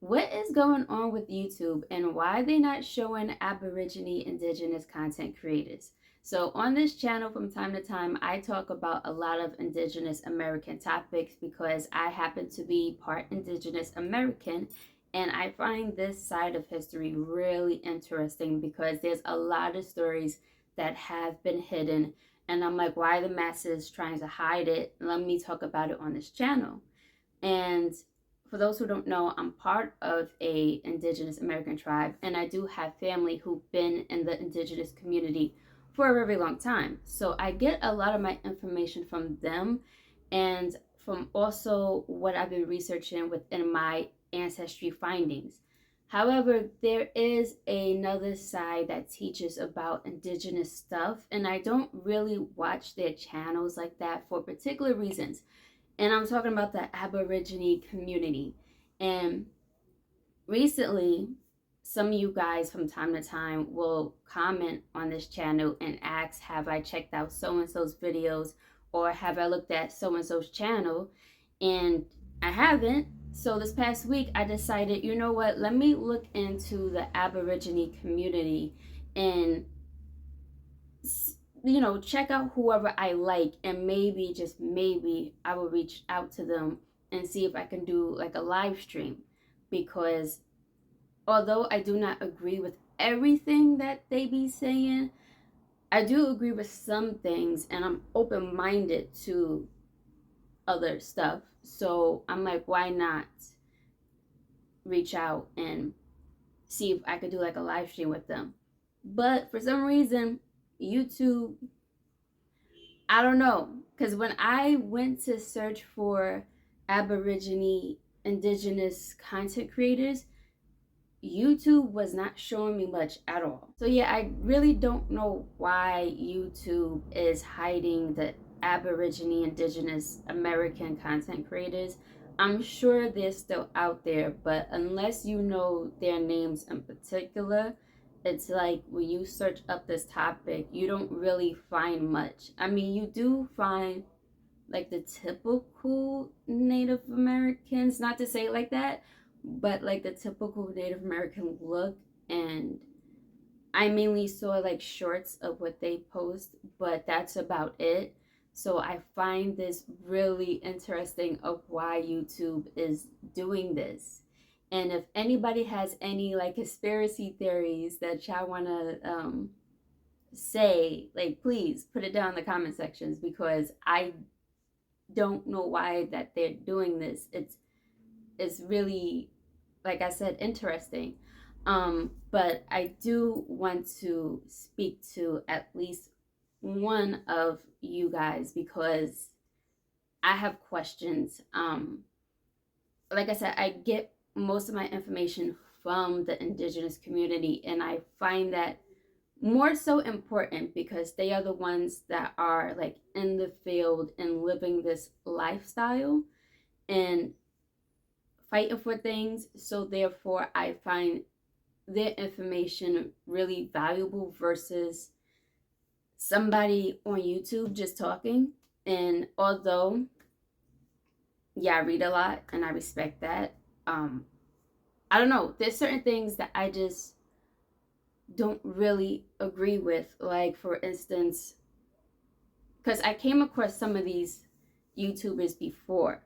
What is going on with YouTube and why are they not showing Aborigine Indigenous content creators? So, on this channel, from time to time, I talk about a lot of Indigenous American topics because I happen to be part Indigenous American, and I find this side of history really interesting because there's a lot of stories that have been hidden. And I'm like, why are the masses trying to hide it? Let me talk about it on this channel. And for those who don't know, I'm part of a Indigenous American tribe, and I do have family who've been in the Indigenous community for a very long time. So I get a lot of my information from them and from also what I've been researching within my ancestry findings. However, there is another side that teaches about Indigenous stuff, and I don't really watch their channels like that for particular reasons. And I'm talking about the Aborigine community. And recently, some of you guys from time to time will comment on this channel and ask, have I checked out so and so's videos, or have I looked at so and so's channel? And I haven't. So this past week, I decided, you know what, let me look into the Aborigine community and check out whoever I like, and maybe, just maybe, I will reach out to them and see if I can do like a live stream. Because although I do not agree with everything that they be saying, I do agree with some things, and I'm open minded to other stuff. So I'm like, why not reach out and see if I could do like a live stream with them? But for some reason, YouTube, I don't know, because when I went to search for Aborigine Indigenous content creators, YouTube was not showing me much at all. So yeah, I really don't know why YouTube is hiding the Aborigine Indigenous American content creators. I'm sure they're still out there, but unless you know their names in particular, it's like when you search up this topic, you don't really find much. I mean, you do find like the typical Native Americans, not to say it like that, but like the typical Native American look. And I mainly saw like shorts of what they post, but that's about it. So I find this really interesting of why YouTube is doing this. And if anybody has any like conspiracy theories that y'all want to say, like, please put it down in the comment sections, because I don't know why that they're doing this. It's really, like I said, interesting. But I do want to speak to at least one of you guys because I have questions. Like I said, I get most of my information from the Indigenous community, and I find that more so important because they are the ones that are like in the field and living this lifestyle and fighting for things. So therefore, I find their information really valuable versus somebody on YouTube just talking. And although, yeah, I read a lot and I respect that, I don't know, there's certain things that I just don't really agree with. Like, for instance, because I came across some of these YouTubers before.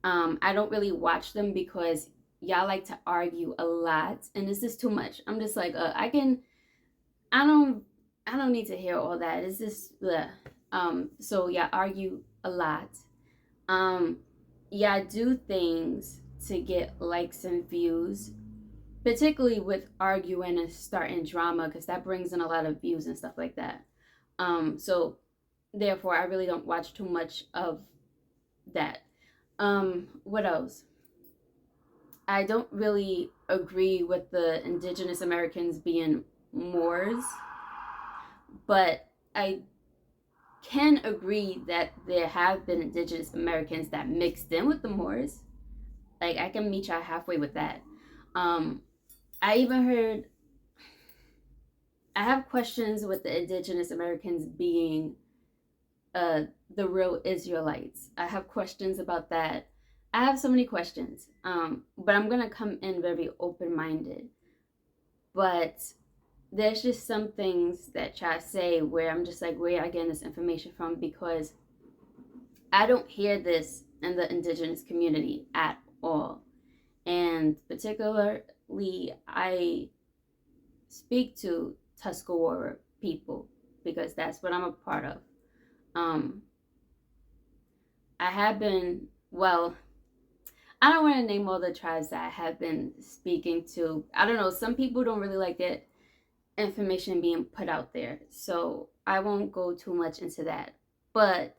I don't really watch them because y'all like to argue a lot, and this is too much. I'm just like, I don't, I don't need to hear all that. It's just, bleh. So yeah, argue a lot. Yeah, do things to get likes and views, particularly with arguing and starting drama, because that brings in a lot of views and stuff like that. So therefore, I really don't watch too much of that. What else? I don't really agree with the Indigenous Americans being Moors, but I can agree that there have been Indigenous Americans that mixed in with the Moors. Like, I can meet y'all halfway with that. Um, I even heard, I have questions with the Indigenous Americans being the real Israelites. I have questions about that. I have so many questions, but I'm gonna come in very open minded. But there's just some things that y'all say where I'm just like, where I getting this information from? Because I don't hear this in the indigenous community at all. And particularly, I speak to Tuscarora people because that's what I'm a part of. Um, I have been, well, I don't want to name all the tribes that I have been speaking to. I don't know, some people don't really like that information being put out there. So I won't go too much into that. But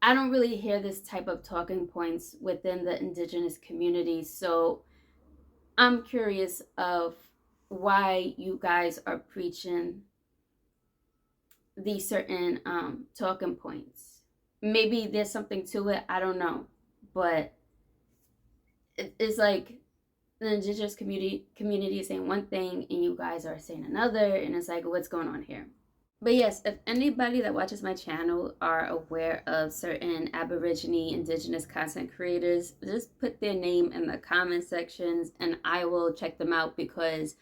I don't really hear this type of talking points within the indigenous community. So I'm curious of why you guys are preaching these certain talking points. Maybe there's something to it. I don't know, but it's like the indigenous community is saying one thing and you guys are saying another, and it's like, what's going on here? But yes, if anybody that watches my channel are aware of certain Aborigine Indigenous content creators, just put their name in the comment sections and I will check them out, because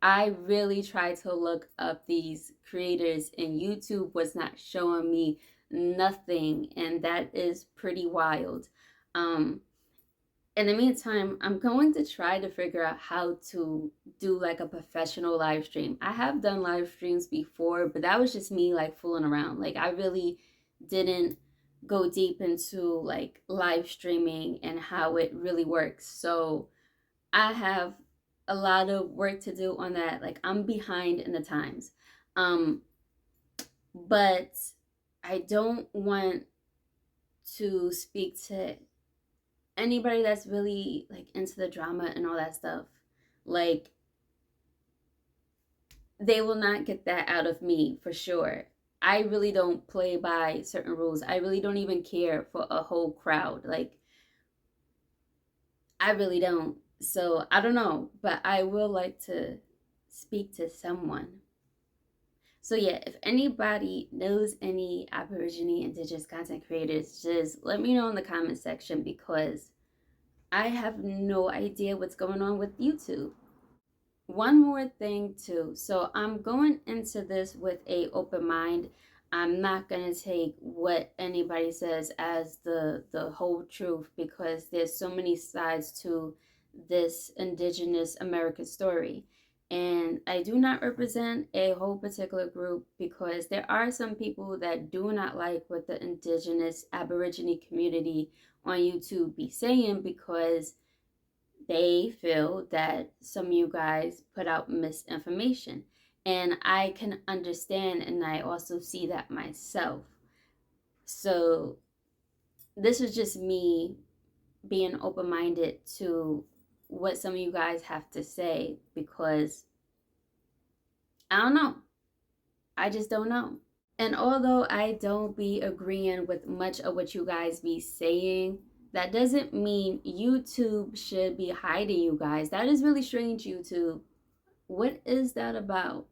I really tried to look up these creators and YouTube was not showing me nothing, and that is pretty wild. Um, in the meantime, I'm going to try to figure out how to do like a professional live stream. I have done live streams before, but that was just me like fooling around. Like I really didn't go deep into like live streaming and how it really works. So I have a lot of work to do on that. Like I'm behind in the times. Um, but I don't want to speak to anybody that's really like into the drama and all that stuff. Like they will not get that out of me for sure. I really don't play by certain rules. I really don't even care for a whole crowd. Like I really don't. So I don't know, but I will like to speak to someone. So yeah, if anybody knows any Aborigine Indigenous content creators, just let me know in the comment section, because I have no idea what's going on with YouTube. One more thing too. So I'm going into this with a open mind. I'm not going to take what anybody says as the whole truth, because there's so many sides to this indigenous American story. And I do not represent a whole particular group, because there are some people that do not like what the indigenous Aborigine community on YouTube be saying, because they feel that some of you guys put out misinformation. And I can understand, and I also see that myself. So this is just me being open minded to what some of you guys have to say, because I don't know. I just don't know. And although I don't be agreeing with much of what you guys be saying, that doesn't mean YouTube should be hiding you guys. That is really strange, YouTube. What is that about?